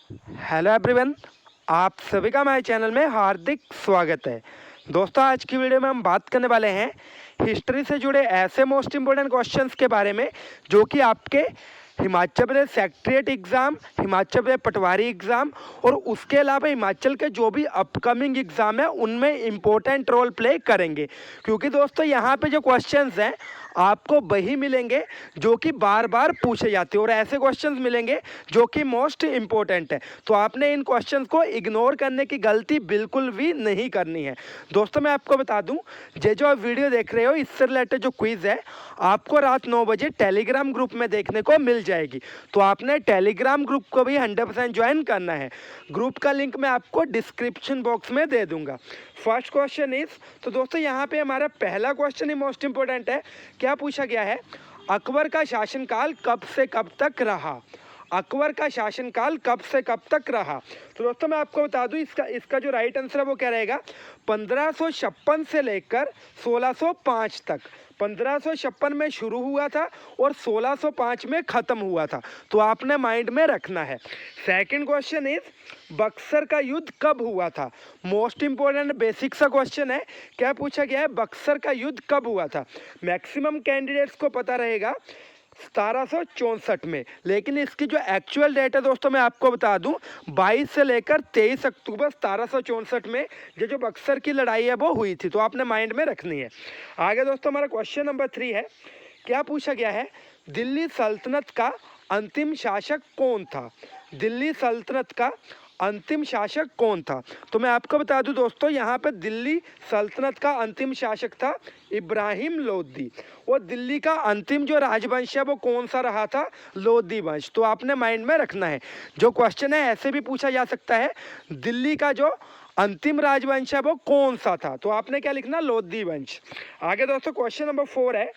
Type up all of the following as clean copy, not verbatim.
Hello everyone, आप सभी का हमारे चैनल में हार्दिक स्वागत है। दोस्तों, आज की वीडियो में हम बात करने वाले हैं हिस्ट्री से जुड़े ऐसे मोस्ट इम्पोर्टेंट क्वेश्चंस के बारे में जो कि आपके हिमाचल प्रदेश सेक्रेटरीट एग्ज़ाम, हिमाचल प्रदेश पटवारी एग्ज़ाम और उसके अलावा हिमाचल के जो भी अपकमिंग एग्ज़ाम है उनमें इम्पोर्टेंट रोल प्ले करेंगे। क्योंकि दोस्तों यहाँ पे जो क्वेश्चंस हैं आपको वही मिलेंगे जो कि बार बार पूछे जाते हैं और ऐसे क्वेश्चंस मिलेंगे जो कि मोस्ट इम्पोर्टेंट है। तो आपने इन क्वेश्चंस को इग्नोर करने की गलती बिल्कुल भी नहीं करनी है। दोस्तों, मैं आपको बता दूं, ये जो आप वीडियो देख रहे हो इससे रिलेटेड जो क्विज़ है आपको रात 9 बजे टेलीग्राम ग्रुप में देखने को मिल जाएगी। तो आपने टेलीग्राम ग्रुप को भी 100% ज्वाइन करना है। ग्रुप का लिंक मैं आपको डिस्क्रिप्शन बॉक्स में दे दूंगा। फर्स्ट क्वेश्चन इज, तो दोस्तों यहाँ पे हमारा पहला क्वेश्चन ही मोस्ट इंपॉर्टेंट है। क्या पूछा गया है? अकबर का शासनकाल कब से कब तक रहा? अकबर का शासनकाल कब से कब तक रहा? तो दोस्तों मैं आपको बता दूं, इसका जो राइट आंसर है वो क्या रहेगा? 1556 से लेकर 1605 तक। 1556 में शुरू हुआ था और 1605 में ख़त्म हुआ था। तो आपने माइंड में रखना है। सेकंड क्वेश्चन इज, बक्सर का युद्ध कब हुआ था? मोस्ट इंपॉर्टेंट बेसिक सा क्वेश्चन है। क्या पूछा गया है? बक्सर का युद्ध कब हुआ था? मैक्सिमम कैंडिडेट्स को पता रहेगा 1764 में, लेकिन इसकी जो एक्चुअल डेट है दोस्तों मैं आपको बता दूं, 22 से लेकर 23 अक्टूबर 1764 में ये जो बक्सर की लड़ाई है वो हुई थी। तो आपने माइंड में रखनी है। आगे दोस्तों हमारा क्वेश्चन नंबर 3 है। क्या पूछा गया है? दिल्ली सल्तनत का अंतिम शासक कौन था? दिल्ली सल्तनत का अंतिम शासक कौन था? तो मैं आपको बता दूं दोस्तों, यहाँ पे दिल्ली सल्तनत का अंतिम शासक था इब्राहिम लोदी। और दिल्ली का अंतिम जो राजवंश है वो कौन सा रहा था? लोदी वंश। तो आपने माइंड में रखना है। जो क्वेश्चन है ऐसे भी पूछा जा सकता है, दिल्ली का जो अंतिम राजवंश है वो कौन सा था? तो आपने क्या लिखना? लोदी वंश। आगे दोस्तों क्वेश्चन नंबर 4 है,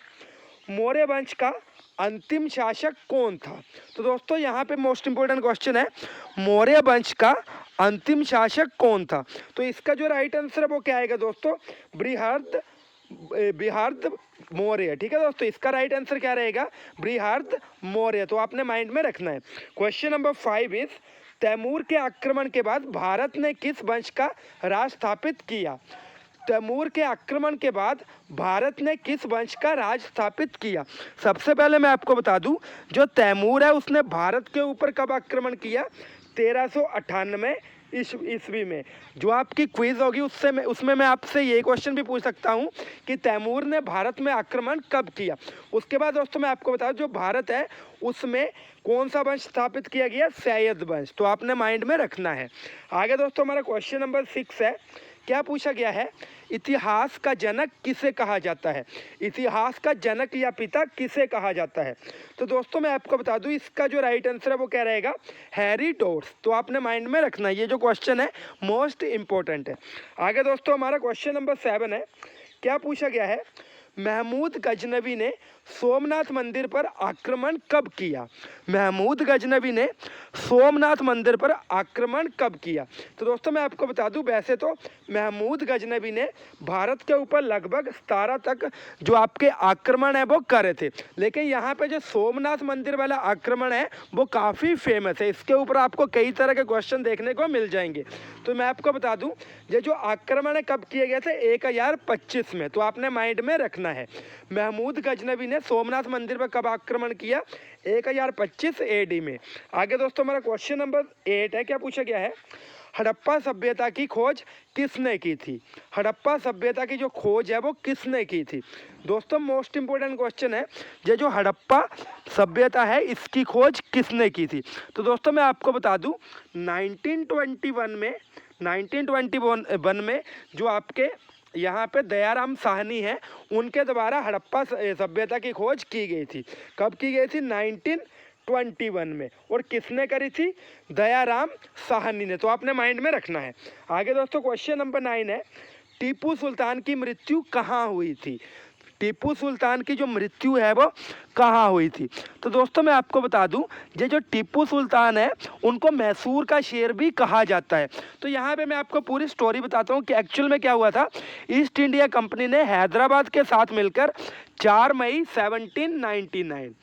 मौर्य वंश का अंतिम शासक कौन था? तो दोस्तों यहाँ पे मोस्ट इंपोर्टेंट क्वेश्चन है, मौर्य वंश का अंतिम शासक कौन था? तो इसका जो राइट आंसर है वो क्या आएगा दोस्तों? बृहद मौर्य। ठीक है दोस्तों, इसका राइट आंसर क्या रहेगा? बृहद मौर्य। तो आपने माइंड में रखना है। क्वेश्चन नंबर 5 इज, तैमूर के आक्रमण के बाद भारत ने किस वंश का राज स्थापित किया? तैमूर के आक्रमण के बाद भारत ने किस वंश का राज स्थापित किया? सबसे पहले मैं आपको बता दूं, जो तैमूर है उसने भारत के ऊपर कब आक्रमण किया? 1398 ईस्वी में। जो आपकी क्विज होगी उसमें मैं आपसे ये क्वेश्चन भी पूछ सकता हूँ कि तैमूर ने भारत में आक्रमण कब किया। उसके बाद दोस्तों मैं आपको बता दूं, जो भारत है उसमें कौन सा वंश स्थापित किया गया? सैयद वंश। तो आपने माइंड में रखना है। आगे दोस्तों हमारा क्वेश्चन नंबर 6 है। क्या पूछा गया है? इतिहास का जनक किसे कहा जाता है? इतिहास का जनक या पिता किसे कहा जाता है? तो दोस्तों मैं आपको बता दूं, इसका जो राइट आंसर है वो क्या रहेगा? हेरोडोटस। तो आपने माइंड में रखना है, ये जो क्वेश्चन है मोस्ट इंपॉर्टेंट है। आगे दोस्तों हमारा क्वेश्चन नंबर 7 है। क्या पूछा गया है? महमूद गजनवी ने सोमनाथ मंदिर पर आक्रमण कब किया? महमूद गजनवी ने सोमनाथ मंदिर पर आक्रमण कब किया? तो दोस्तों मैं आपको बता दूं, वैसे तो महमूद गजनवी ने भारत के ऊपर लगभग 17 तक जो आपके आक्रमण है वो करे थे, लेकिन यहाँ पे जो सोमनाथ मंदिर वाला आक्रमण है वो काफ़ी फेमस है। इसके ऊपर आपको कई तरह के क्वेश्चन देखने को मिल जाएंगे। तो मैं आपको बता दूं, ये जो आक्रमण है कब किए गए थे? 1025 में। तो आपने माइंड में रखना है, महमूद गजनवी ने सोमनाथ मंदिर पर कब आक्रमण किया? 1025 एडी में। आगे दोस्तों हमारा क्वेश्चन नंबर 8 है। क्या पूछा गया है? हड़प्पा सभ्यता की खोज किसने की थी? हड़प्पा सभ्यता की जो खोज है वो किसने की थी? दोस्तों मोस्ट इंपोर्टेंट क्वेश्चन है, ये जो हड़प्पा सभ्यता है इसकी खोज किसने की थी? तो दोस्तों मैं आपको बता दूं, 1921 में जो आपके यहाँ पे दयाराम साहनी है उनके द्वारा हड़प्पा सभ्यता की खोज की गई थी। कब की गई थी? 1921 में। और किसने करी थी? दयाराम साहनी ने। तो आपने माइंड में रखना है। आगे दोस्तों क्वेश्चन नंबर 9 है। टीपू सुल्तान की मृत्यु कहाँ हुई थी? टीपू सुल्तान की जो मृत्यु है वो कहाँ हुई थी? तो दोस्तों मैं आपको बता दूं, ये जो टीपू सुल्तान है उनको मैसूर का शेर भी कहा जाता है। तो यहाँ पे मैं आपको पूरी स्टोरी बताता हूँ कि एक्चुअल में क्या हुआ था। ईस्ट इंडिया कंपनी ने हैदराबाद के साथ मिलकर 4 मई 1799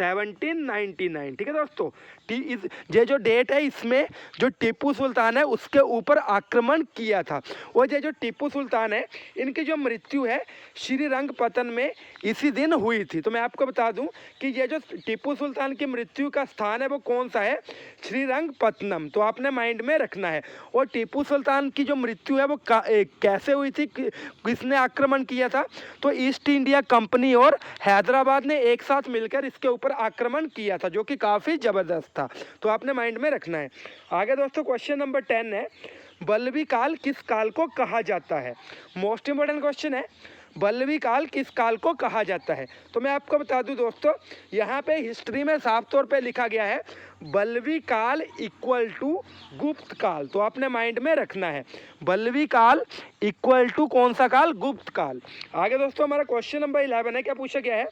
1799। ठीक है दोस्तों, ये जो डेट है इसमें जो टीपू सुल्तान है उसके ऊपर आक्रमण किया था। और ये जो टीपू सुल्तान है इनकी जो मृत्यु है श्रीरंगपत्तन में इसी दिन हुई थी। तो मैं आपको बता दूं कि ये जो टीपू सुल्तान की मृत्यु का स्थान है वो कौन सा है, श्रीरंगपत्तनम। तो आपने माइंड में रखना है। और टीपू सुल्तान की जो मृत्यु है वो कैसे हुई थी, किसने आक्रमण किया था, तो ईस्ट इंडिया कंपनी और हैदराबाद ने एक साथ मिलकर इसके ऊपर आक्रमण किया था, जो कि काफ़ी ज़बरदस्त था। तो आपने माइंड में रखना है। आगे दोस्तों क्वेश्चन नंबर 10 है, बल्लवी काल किस काल को कहा जाता है। मोस्ट इंपॉर्टेंट क्वेश्चन है, बल्लवी काल किस काल को कहा जाता है। तो मैं आपको बता दूं दोस्तों, यहाँ पे हिस्ट्री में साफ तौर पे लिखा गया है बल्लवी काल इक्वल टू गुप्त काल। तो आपने माइंड में रखना है, बल्लवी काल इक्वल टू कौन सा काल, गुप्त काल। आगे दोस्तों हमारा क्वेश्चन नंबर 11 है, क्या पूछा गया है,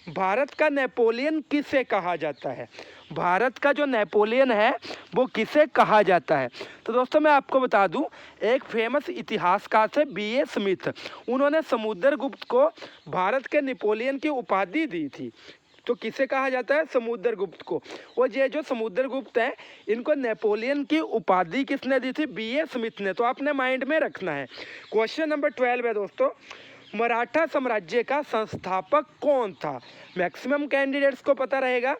भारत का नेपोलियन किसे कहा जाता है। भारत का जो नेपोलियन है वो किसे कहा जाता है। तो दोस्तों मैं आपको बता दूं, एक फेमस इतिहासकार थे B.A. स्मिथ, उन्होंने समुद्रगुप्त को भारत के नेपोलियन की उपाधि दी थी। तो किसे कहा जाता है, समुद्रगुप्त को। और ये जो समुद्रगुप्त हैं इनको नेपोलियन की उपाधि किसने दी थी, B.A. स्मिथ ने। तो आपने माइंड में रखना है। क्वेश्चन नंबर 12 है दोस्तों, मराठा साम्राज्य का संस्थापक कौन था। मैक्सिमम कैंडिडेट्स को पता रहेगा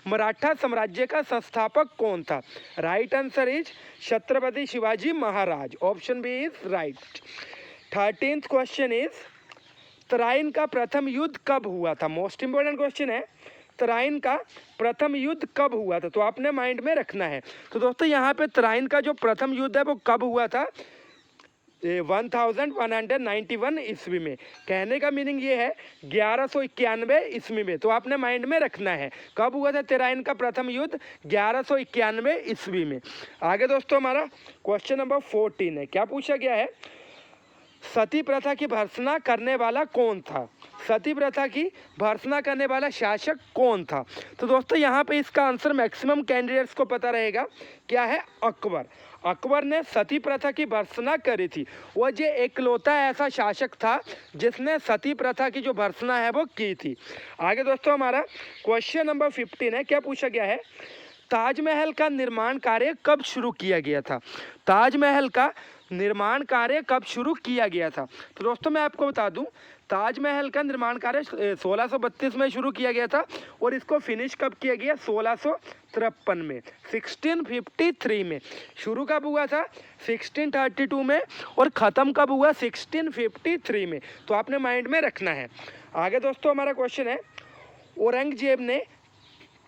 मराठा साम्राज्य का संस्थापक कौन था। Right answer is Chhatrapati Shivaji Maharaj, option B is right. 13th question is, Tarain का प्रथम युद्ध कब हुआ था। मोस्ट इंपोर्टेंट क्वेश्चन है, तराइन का प्रथम युद्ध कब हुआ था। तो आपने माइंड में रखना है। तो दोस्तों यहाँ पे तराइन का जो प्रथम युद्ध है वो कब हुआ था, 1191 ईस्वी में। कहने का मीनिंग ये है 1191 ईस्वी में। तो आपने माइंड में रखना है कब हुआ था तराइन का प्रथम युद्ध, 1191 ईस्वी में। आगे दोस्तों हमारा क्वेश्चन नंबर 14 है, क्या पूछा गया है, सती प्रथा की भर्त्सना करने वाला कौन था। सती प्रथा की भर्त्सना करने वाला शासक कौन था। तो दोस्तों यहाँ पे इसका आंसर मैक्सिमम कैंडिडेट्स को पता रहेगा, क्या है, अकबर। अकबर ने सती प्रथा की भर्त्सना करी थी। वह जो एकलौता ऐसा शासक था जिसने सती प्रथा की जो भर्त्सना है वो की थी। आगे दोस्तों हमारा क्वेश्चन नंबर 15 है, क्या पूछा गया है, ताजमहल का निर्माण कार्य कब शुरू किया गया था। ताजमहल का निर्माण कार्य कब शुरू किया गया था। तो दोस्तों मैं आपको बता दूं, ताजमहल का निर्माण कार्य 1632 में शुरू किया गया था और इसको फिनिश कब किया गया, 1653 में, 1653 में। शुरू कब हुआ था, 1632 में, और ख़त्म कब हुआ, 1653 में। तो आपने माइंड में रखना है। आगे दोस्तों हमारा क्वेश्चन है, औरंगजेब ने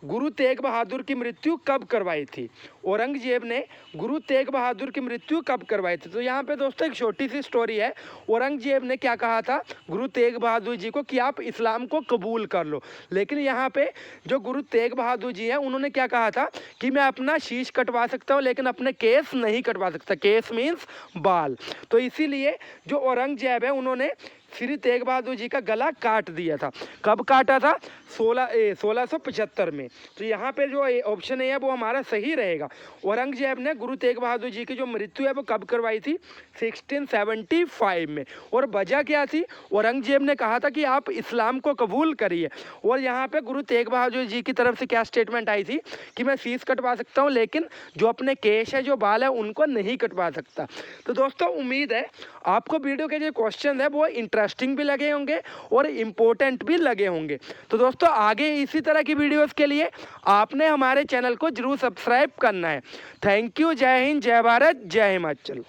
गुरु तेग बहादुर की मृत्यु कब करवाई थी। औरंगजेब ने गुरु तेग बहादुर की मृत्यु कब करवाई थी। तो यहाँ पे दोस्तों एक छोटी सी स्टोरी है। औरंगजेब ने क्या कहा था गुरु तेग बहादुर जी को कि आप इस्लाम को कबूल कर लो, लेकिन यहाँ पे जो गुरु तेग बहादुर जी हैं उन्होंने क्या कहा था कि मैं अपना शीश कटवा सकता हूँ लेकिन अपने केस नहीं कटवा सकता। केस मीन्स बाल। तो इसीलिए जो औरंगजेब है उन्होंने श्री तेग बहादुर जी का गला काट दिया था। कब काटा था, 1675 में। तो यहाँ पे जो ऑप्शन है वो हमारा सही रहेगा। औरंगजेब ने गुरु तेग बहादुर जी की जो मृत्यु है वो कब करवाई थी, 1675 में। और वजह क्या थी, औरंगजेब ने कहा था कि आप इस्लाम को कबूल करिए। और यहाँ पे गुरु तेग बहादुर जी की तरफ से क्या स्टेटमेंट आई थी कि मैं शीश कटवा सकता हूँ लेकिन जो अपने केश है, जो बाल है, उनको नहीं कटवा सकता। तो दोस्तों उम्मीद है आपको वीडियो के जो क्वेश्चन है वो इंटरेस्टिंग भी लगे होंगे और इम्पोर्टेंट भी लगे होंगे। तो दोस्तों आगे इसी तरह की वीडियोस के लिए आपने हमारे चैनल को जरूर सब्सक्राइब करना है। Thank you. जय हिंद, जय भारत, जय हिमाचल।